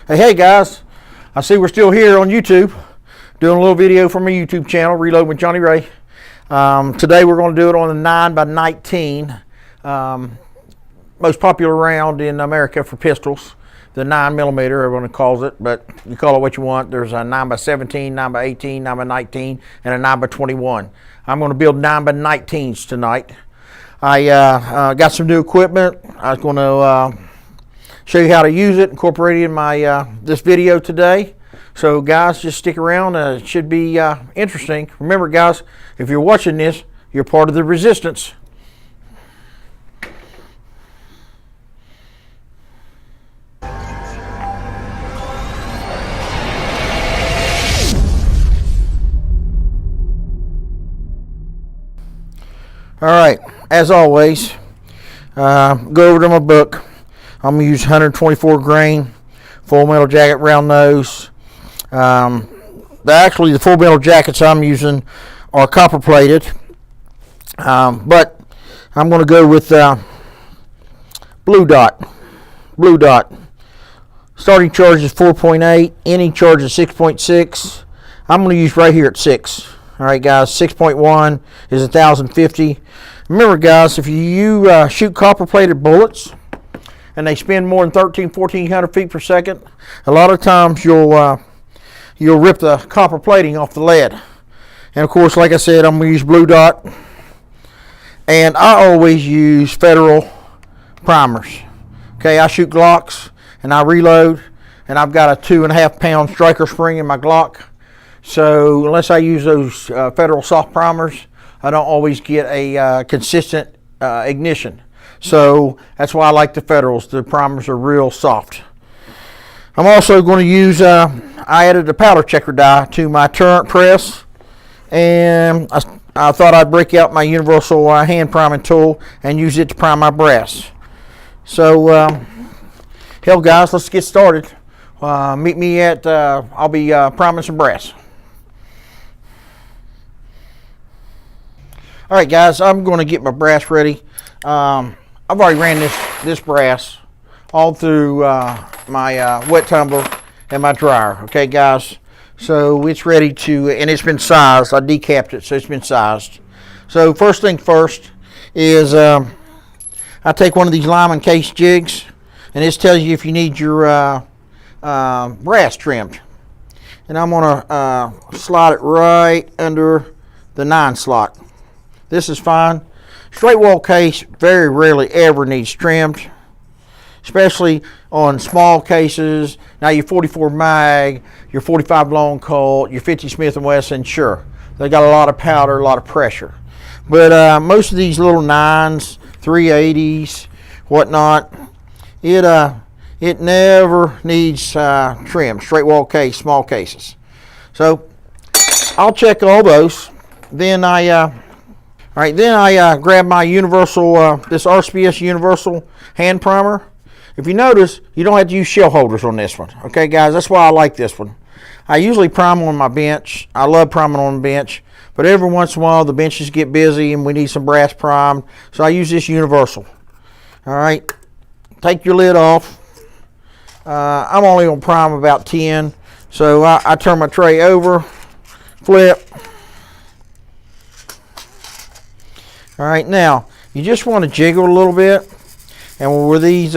Hey guys, I see we're still here on YouTube doing a little video from my YouTube channel, Reload with Johnny Ray. Today we're going to do it on the 9x19, most popular round in America for pistols, the 9mm, everyone calls it, but you call it what you want. There's a 9x17, 9x18, 9x19, and a 9x21. I'm going to build 9x19s tonight. I got some new equipment. I was going to show you how to use it, incorporate it in my this video today. So guys, just stick around. It should be interesting. Remember guys, if you're watching this, you're part of the resistance. All right, as always, go over to my book. I'm going to use 124 grain full metal jacket, round nose. Actually, the full metal jackets I'm using are copper plated, but I'm going to go with blue dot. Blue dot. Starting charge is 4.8, ending charge is 6.6. I'm going to use right here at 6. All right, guys, 6.1 is 1,050. Remember, guys, if you shoot copper-plated bullets and they spin more than 1,400 feet per second, a lot of times you'll rip the copper plating off the lead. And of course, like I said, I'm going to use blue dot, and I always use Federal primers. Okay, I shoot Glocks and I reload, and I've got a 2.5 pound striker spring in my Glock. So unless I use those Federal soft primers, I don't always get a consistent ignition. So that's why I like the Federals. The primers are real soft. I'm also going to use, I added a powder checker die to my turret press, and I thought I'd break out my universal hand priming tool and use it to prime my brass. So hell guys, let's get started. Meet me at, I'll be priming some brass. All right, guys, I'm going to get my brass ready. I've already ran this brass all through my wet tumbler and my dryer. Okay, guys, so it's ready to, and it's been sized. I decapped it, so it's been sized. So first thing first is I take one of these Lyman case jigs, and this tells you if you need your brass trimmed. And I'm going to slide it right under the 9 slot. This is fine. Straight wall case very rarely ever needs trimmed, especially on small cases. Now your 44 mag, your 45 long Colt, your 50 Smith & Wesson, sure, they got a lot of powder, a lot of pressure. But most of these little 9s, 380s, whatnot, it never needs trim. Straight wall case, small cases. So I'll check all those. Then I grab my universal, this RCBS universal hand primer. If you notice, you don't have to use shell holders on this one. Okay, guys, that's why I like this one. I usually prime on my bench. I love priming on the bench, but every once in a while the benches get busy and we need some brass primed, so I use this universal. All right, take your lid off. I'm only going to prime about 10, so I turn my tray over, flip. All right, now you just want to jiggle a little bit, and with these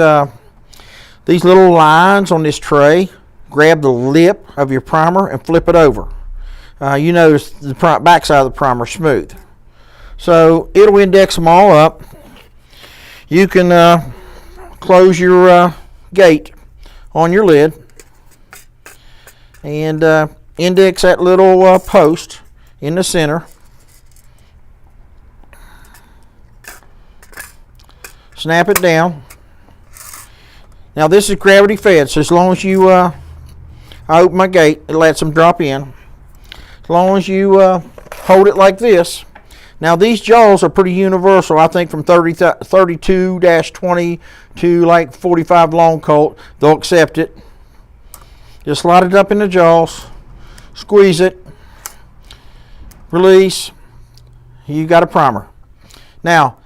little lines on this tray, grab the lip of your primer and flip it over. You notice the back side of the primer is smooth, so it'll index them all up. You can close your gate on your lid and index that little post in the center. Snap it down. Now this is gravity fed, so as long as you, I open my gate, it lets them drop in. As long as you hold it like this. Now these jaws are pretty universal. I think from 32-20 to like 45 long Colt, they'll accept it. Just slide it up in the jaws, squeeze it, release. You got a primer. Now,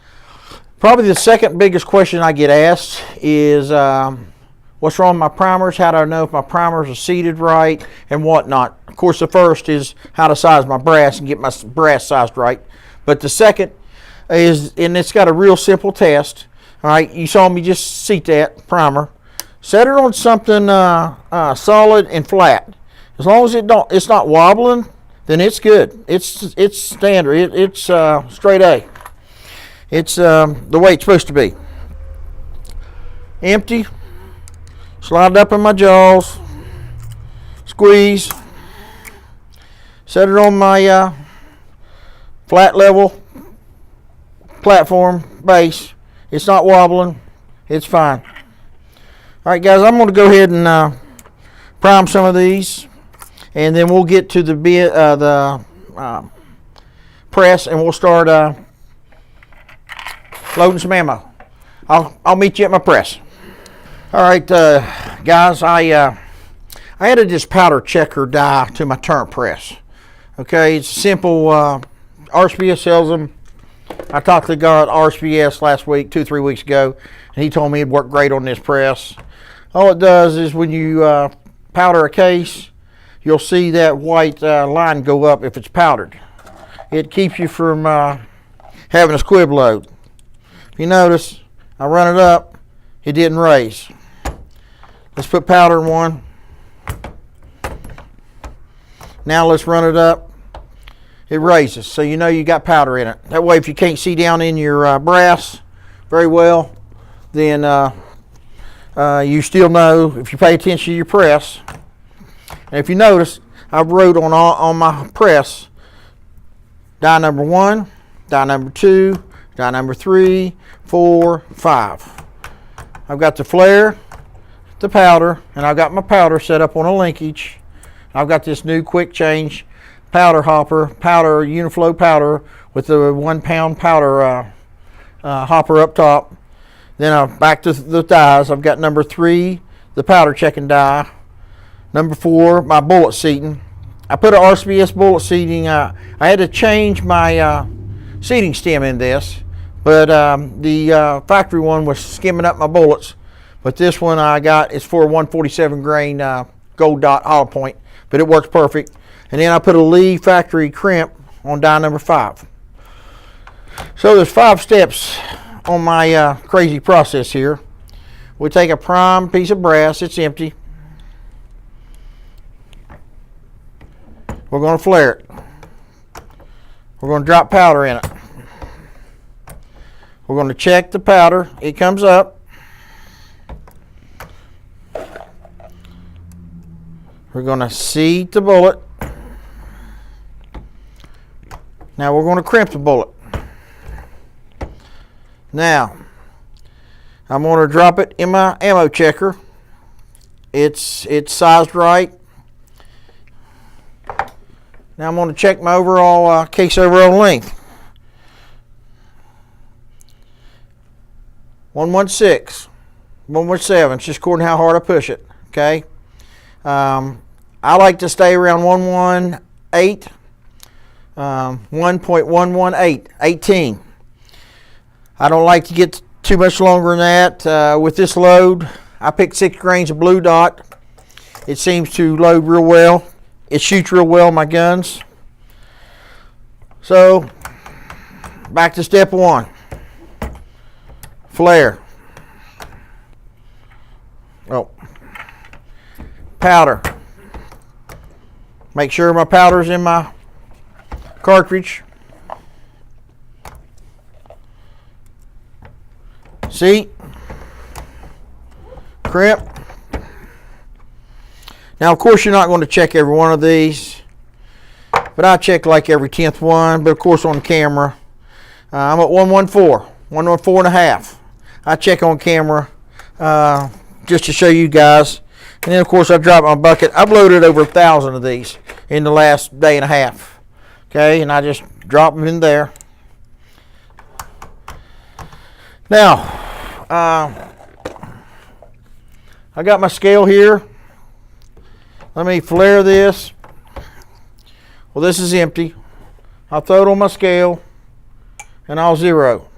probably the second biggest question I get asked is, well, what's wrong with my primers, how do I know if my primers are seated right, and whatnot. Of course, the first is how to size my brass and get my brass sized right. But the second is, and it's got a real simple test. All right, you saw me just seat that primer. Set it on something solid and flat. As long as it's not wobbling, then it's good. It's standard. It's straight A. It's the way it's supposed to be. Empty. Slide it up in my jaws. Squeeze. Set it on my flat level platform base. It's not wobbling. It's fine. All right, guys, I'm going to go ahead and prime some of these, and then we'll get to the press, and we'll start loading some ammo. I'll meet you at my press. All right, guys, I added this powder checker die to my turn press. Okay, it's simple. RCBS sells them. I talked to the guy at RCBS last week, 2-3 weeks ago, and he told me it'd work great on this press. All it does is when you powder a case, you'll see that white line go up if it's powdered. It keeps you from having a squib load. If you notice, I run it up, it didn't raise. Let's put powder in one. Now let's run it up. It raises, so you know you got powder in it. That way, if you can't see down in your brass very well, then you still know if you pay attention to your press. And if you notice, I wrote on my press die number 1, die number 2, die number 3, 4, 5. I've got the flare, the powder, and I've got my powder set up on a linkage. I've got this new quick change powder hopper, Uniflow powder with the 1 pound powder hopper up top. Then back to the dies. I've got number 3, the powder checking die. Number 4, my bullet seating. I put an RCBS bullet seating. I had to change my seating stem in this, but the factory one was skimming up my bullets. But this one I got is for a 147 grain gold dot hollow point, but it works perfect. And then I put a Lee factory crimp on die number 5. So there's 5 steps on my crazy process here. We take a prime piece of brass, it's empty. We're going to flare it. We're going to drop powder in it. We're going to check the powder. It comes up. We're going to seat the bullet. Now we're going to crimp the bullet. Now, I'm going to drop it in my ammo checker. It's sized right. Now I'm going to check my overall case overall length. 116, 117, it's just according to how hard I push it. Okay. I like to stay around 118. 1.118, 18. I don't like to get too much longer than that. With this load, I picked 6 grains of blue dot. It seems to load real well. It shoots real well, my guns. So, back to step 1. Flare. Oh. Powder. Make sure my powder's in my cartridge. Seat. Crimp. Now, of course, you're not going to check every one of these, but I check like every 10th one. But of course, on camera, I'm at 114, 114 and a half. I check on camera just to show you guys. And then, of course, I dropped my bucket. I've loaded over 1,000 of these in the last day and a half. Okay, and I just drop them in there. Now, I got my scale here. Let me flare this. Well, this is empty. I'll throw it on my scale and I'll zero.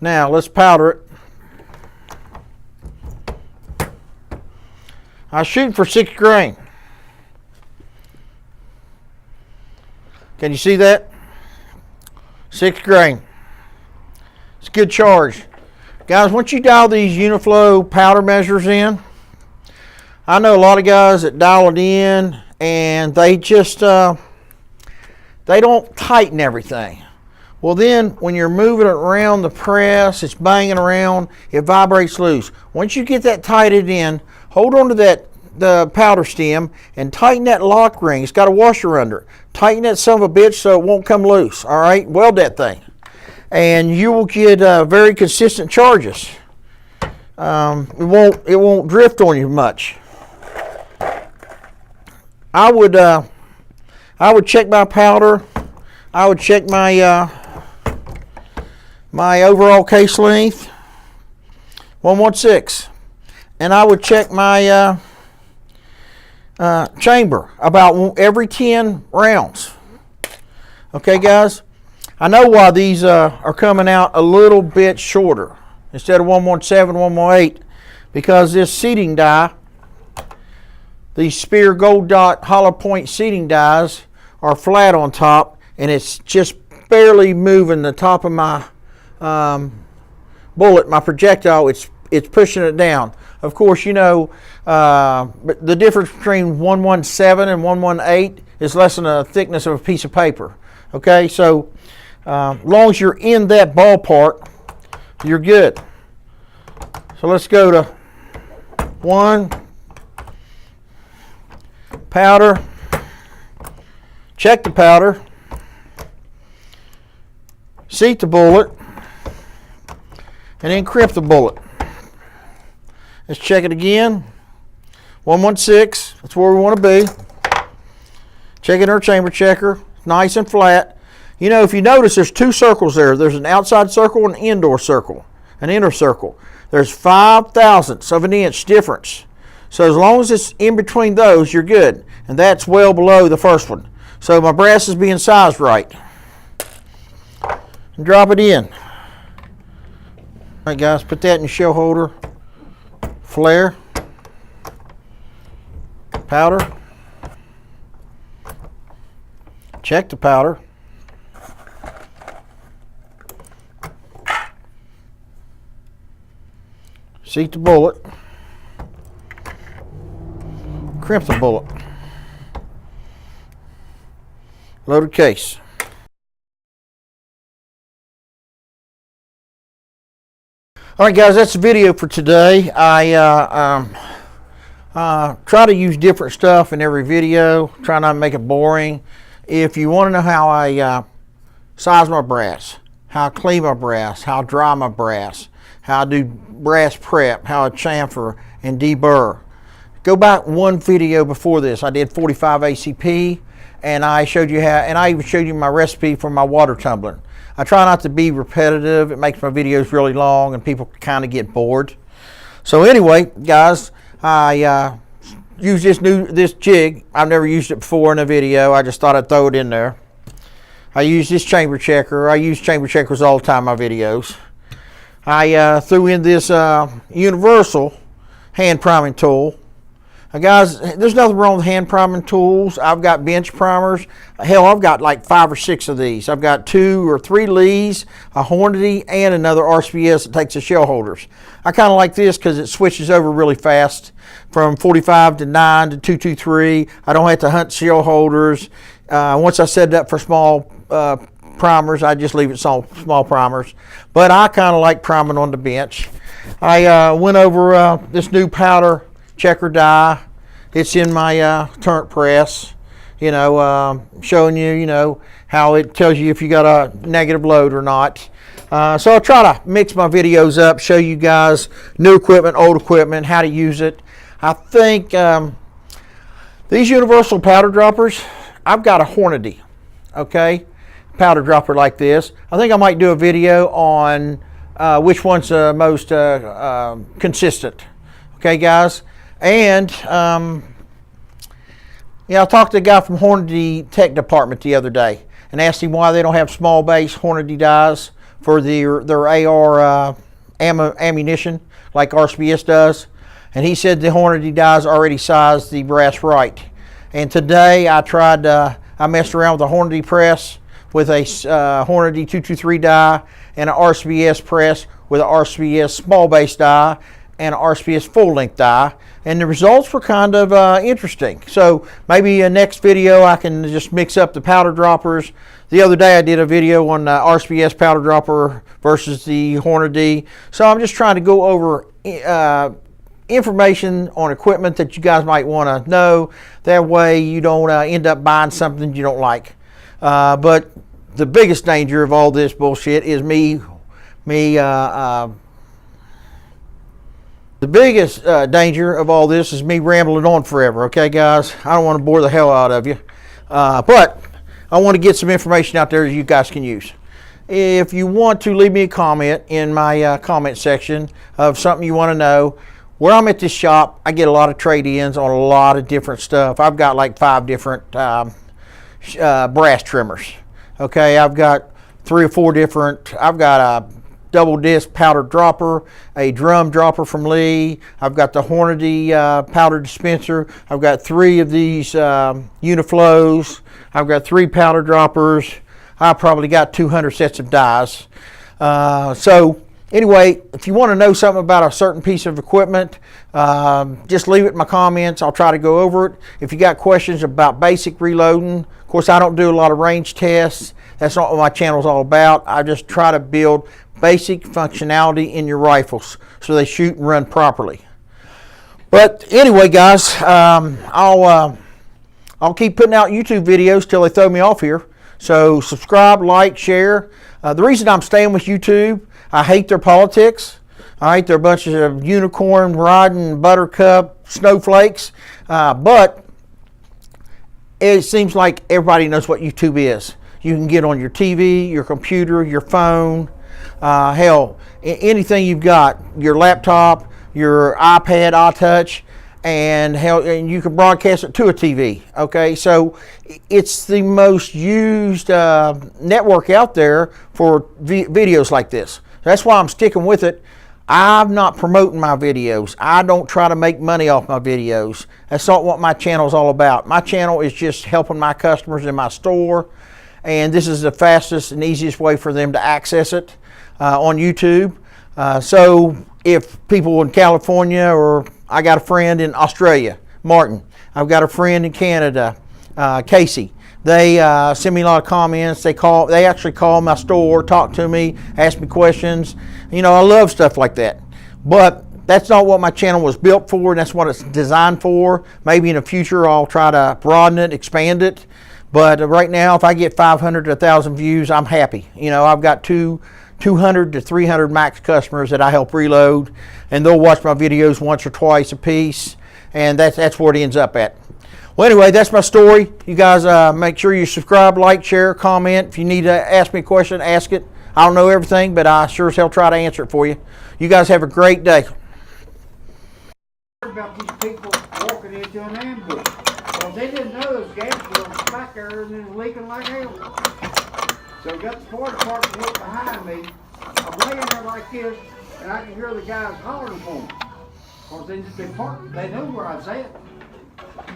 Now let's powder it. I shoot for 6 grain. Can you see that? 6 grain. It's a good charge. Guys, once you dial these Uniflow powder measures in, I know a lot of guys that dial it in and they just, they don't tighten everything. Well then, when you're moving it around the press, it's banging around, it vibrates loose. Once you get that tightened in, hold on to the powder stem and tighten that lock ring. It's got a washer under it. Tighten that son of a bitch so it won't come loose. All right, weld that thing, and you will get very consistent charges. It won't drift on you much. I would check my powder. I would check my my overall case length, 116, and I would check my chamber about every 10 rounds. Okay, guys, I know why these are coming out a little bit shorter instead of 117, 118, because this seating die, these Spear Gold Dot hollow point seating dies, are flat on top, and it's just barely moving the top of my bullet, my projectile. It's pushing it down. Of course, you know, but the difference between 117 and 118 is less than the thickness of a piece of paper. Okay, so as long as you're in that ballpark, you're good. So let's go to 1, powder, check the powder, seat the bullet, and then crimp the bullet. Let's check it again. 116, that's where we want to be. Check it in our chamber checker, nice and flat. You know, if you notice, there's 2 circles there. There's an outside circle and an indoor circle, an inner circle. There's 5 thousandths of an inch difference. So as long as it's in between those, you're good. And that's well below the first one. So my brass is being sized right. And drop it in. All right, guys, put that in your shell holder. Flare, powder, check the powder, seat the bullet, crimp the bullet, loaded case. All right, guys, that's the video for today. I try to use different stuff in every video, try not to make it boring. If you want to know how I size my brass, how I clean my brass, how I dry my brass, how I do brass prep, how I chamfer and deburr, go back one video before this. I did 45 ACP, and I showed you how, and I even showed you my recipe for my water tumbler. I try not to be repetitive. It makes my videos really long and people kind of get bored. So anyway, guys, I use this jig. I've never used it before in a video. I just thought I'd throw it in there. I use this chamber checker. I use chamber checkers all the time in my videos. I threw in this universal hand priming tool. Now guys, there's nothing wrong with hand priming tools. I've got bench primers. Hell, I've got like 5 or 6 of these. I've got 2 or 3 Lees, a Hornady, and another RCBS that takes the shell holders. I kind of like this because it switches over really fast from 45 to 9 to 223. I don't have to hunt shell holders. Once I set it up for small primers, I just leave it small primers. But I kind of like priming on the bench. I went over this new powder checker die. It's in my turret press, you know, showing you, you know, how it tells you if you got a negative load or not. So I'll try to mix my videos up, show you guys new equipment, old equipment, how to use it. I think these universal powder droppers, I've got a Hornady, okay, powder dropper like this. I think I might do a video on which one's the most consistent. Okay, guys. And yeah, I talked to a guy from Hornady Tech Department the other day and asked him why they don't have small base Hornady dies for their AR ammunition like RCBS does. And he said the Hornady dies already sized the brass right. And today I tried, I messed around with a Hornady press with a Hornady 223 die and an RCBS press with an RCBS small base die and an RCBS full length die. And the results were kind of interesting. So maybe a next video I can just mix up the powder droppers. The other day I did a video on the RCBS powder dropper versus the Hornady. So I'm just trying to go over information on equipment that you guys might want to know. That way you don't end up buying something you don't like. But the biggest danger of all this bullshit is the biggest danger of all this is me rambling on forever. Okay, guys? I don't want to bore the hell out of you. But I want to get some information out there that you guys can use. If you want to leave me a comment in my comment section of something you want to know, where I'm at this shop, I get a lot of trade-ins on a lot of different stuff. I've got like 5 different brass trimmers. Okay, I've got 3 or 4 different. I've got a double disc powder dropper, a drum dropper from Lee. I've got the Hornady powder dispenser. I've got 3 of these Uniflows. I've got 3 powder droppers. I probably got 200 sets of dies. So anyway, if you want to know something about a certain piece of equipment, just leave it in my comments. I'll try to go over it. If you got questions about basic reloading, of course I don't do a lot of range tests. That's not what my channel is all about. I just try to build basic functionality in your rifles so they shoot and run properly. But anyway, guys, I'll keep putting out YouTube videos till they throw me off here. So subscribe, like, share. The reason I'm staying with YouTube, I hate their politics. All right, they're a bunch of unicorn riding buttercup snowflakes. But it seems like everybody knows what YouTube is. You can get on your TV, your computer, your phone, hell, anything you've got, your laptop, your iPad, iTouch, and hell, and you can broadcast it to a TV. Okay, so it's the most used network out there for videos like this. That's why I'm sticking with it. I'm not promoting my videos. I don't try to make money off my videos. That's not what my channel is all about. My channel is just helping my customers in my store, and this is the fastest and easiest way for them to access it on YouTube. So if people in California, or I got a friend in Australia, Martin, I've got a friend in Canada, Casey, they send me a lot of comments. They actually call my store, talk to me, ask me questions. You know, I love stuff like that. But that's not what my channel was built for, and that's what it's designed for. Maybe in the future I'll try to broaden it, expand it. But right now, if I get 500 to 1,000 views, I'm happy. You know, I've got 200 to 300 max customers that I help reload, and they'll watch my videos once or twice a piece, and that's where it ends up at. Well, anyway, that's my story. You guys make sure you subscribe, like, share, comment. If you need to ask me a question, ask it. I don't know everything, but I sure as hell try to answer it for you. You guys have a great day. About these people walking into an ambush. Well, they didn't know those gas was back there and it was leaking like hell. So we got the fire department look behind me. I'm laying there like this, and I can hear the guys hollering for me. Because they knew where I was at.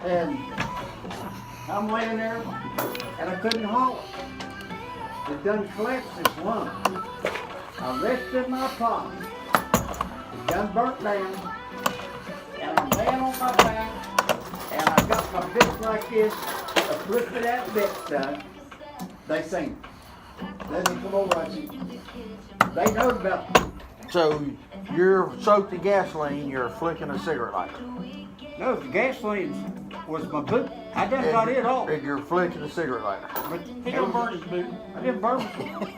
And I'm laying there, and I couldn't holler. It done collapsed this lung. I rested my pot. It done burnt down. And I'm laying on my back, and I got my bits like this. I flipped it that bit done. They seen it. Then they come over, I see. They know about it. So you're soaked in gasoline, you're flicking a cigarette lighter. No, the gasoline was my boot. I done got it off. And you're flicking a cigarette lighter. But he didn't burn his boot. I didn't burn it.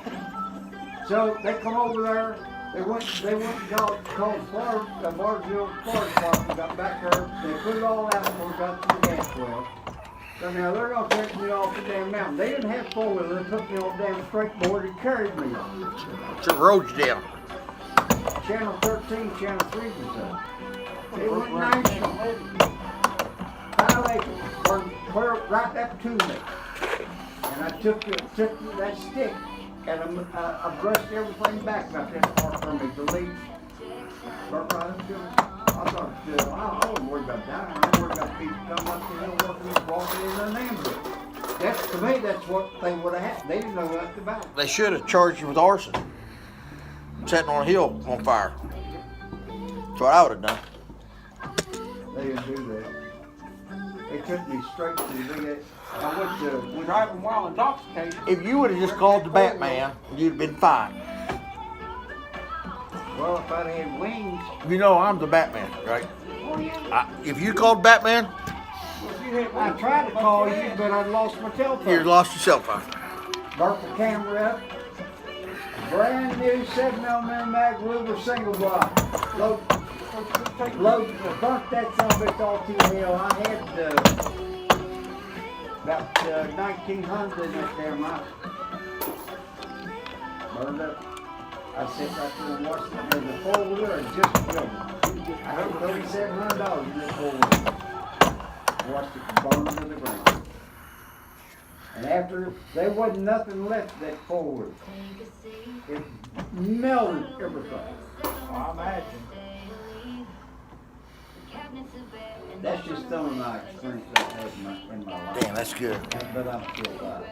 So they come over there. They went and called Bardsville Fire Department, got back there. They put it all out before we got to the gas well. So now they're going to take me off the damn mountain. They didn't have 4-wheeler. They took me on the damn straightboard and carried me off. So road you down. Channel 13, Channel 3 was up. It went nice. 5 acres, clear right up to me. And I took that stick and I brushed everything back about that part from me. The leak. Burnt right up to it. I thought, I wasn't worried about dying. I was worried about people coming up the hill walking in an ambush. That's, to me, that's what they would have had. They didn't know nothing about it. They should have charged you with arson. Setting on a hill on fire. That's what I would have done. They didn't do that. They took me straight to the big. I went to Driving while intoxicated. If you would have just called the Batman, you'd have been fine. well, if I'd had wings. You know I'm the Batman, right? Oh yeah. If you called Batman, I tried to call you, but I lost my telephone. you lost your cell phone. Burnt the camera up. Brand new 7mm mag Ruger single block. Burnt that son of a bitch all to hell. I had about 1900 in that damn house. Burned up. I sit right there and watched it. And the four-wheeler is just building. I had $3,700 in this four-wheeler. Watched it burn to the ground. And after, there wasn't nothing left of that four-wheeler. It melted everything. I imagine. That's just some of my experience I've had in my life. Damn, that's good. But I'm still alive.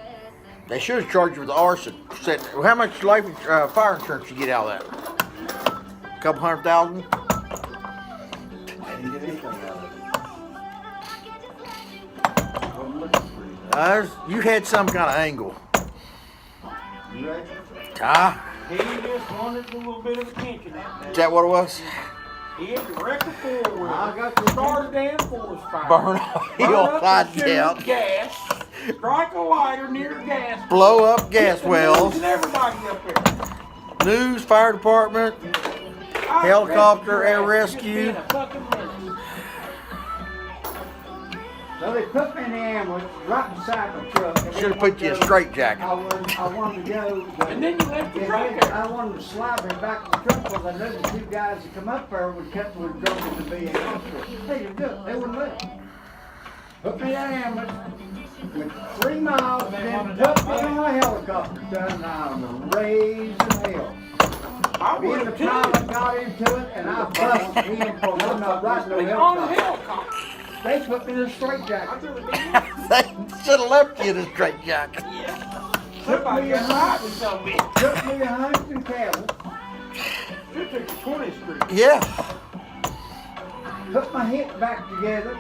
They should have charged you with arson. Said, well, how much fire insurance you get out of that? A couple $100,000? I didn't get anything out of it. I wasn't looking for it. You had some kind of angle. You ready? He just wanted a little bit of attention that day. Is that what it was? He had to wreck a four-wheeler. I got the Start a damn forest fire. Burn a hill up upside the chute, down. Gas. Strike a lighter near gas. Blow up gas Get the wells. news and everybody up there. News, fire department. I Helicopter, bet air you rescue. just been a fucking minute. So they put me in the ambulance right beside my truck. Should have put you in a straitjacket. I wanted to go. But And then you left the truck then there. I wanted to slide me back to the truck because I knew the two guys that come up there would drove me to be in hospital. They didn't do it. They wouldn't let me. Put me in an ambulance. Went 3 miles and then put me on a helicopter down on the raising hell. I Me and would the have too. pilot got into it and I busted him for I'm not riding no On the helicopter. helicopter. They put me in a straitjacket. They should have left you in a straitjacket. Somebody got shot with some bitch. Took me to Huntington Cabin. Should took the 20th Street. Yeah. Put my hip back together.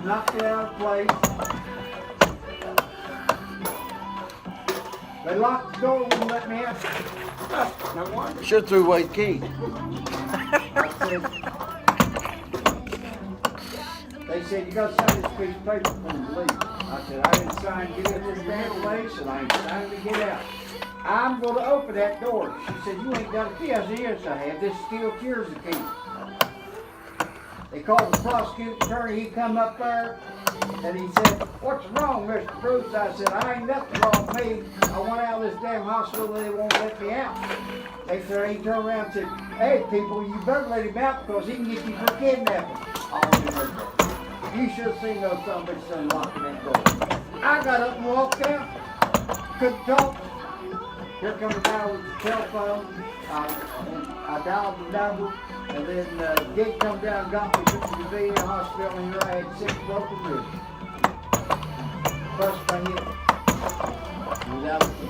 Knocked it out of place. They locked the door, wouldn't let me out. No wonder. Should have threw away the key. They said, you gotta sign this piece of paper before you leave. I said, I didn't sign to get in this damn place, and I ain't signed to get out. I'm gonna open that door. She said, you ain't got a key. I said, yes, I have. This steel chair's the key. They called the prosecuting attorney. He come up there, and he said, what's wrong, Mr. Bruce? I said, I ain't nothing wrong with me. I went out of this damn hospital, and they won't let me out. He turned around and said, hey, people, you better let him out because he can get you for kidnapping. You should have seen those son of a bitches unlocking that door. I got up and walked out. Couldn't talk. Here comes a guy with the telephone. I dialed the number, and then the gate come down and got me to the VA hospital, and here I had 6 broken ribs. First I hit was out of the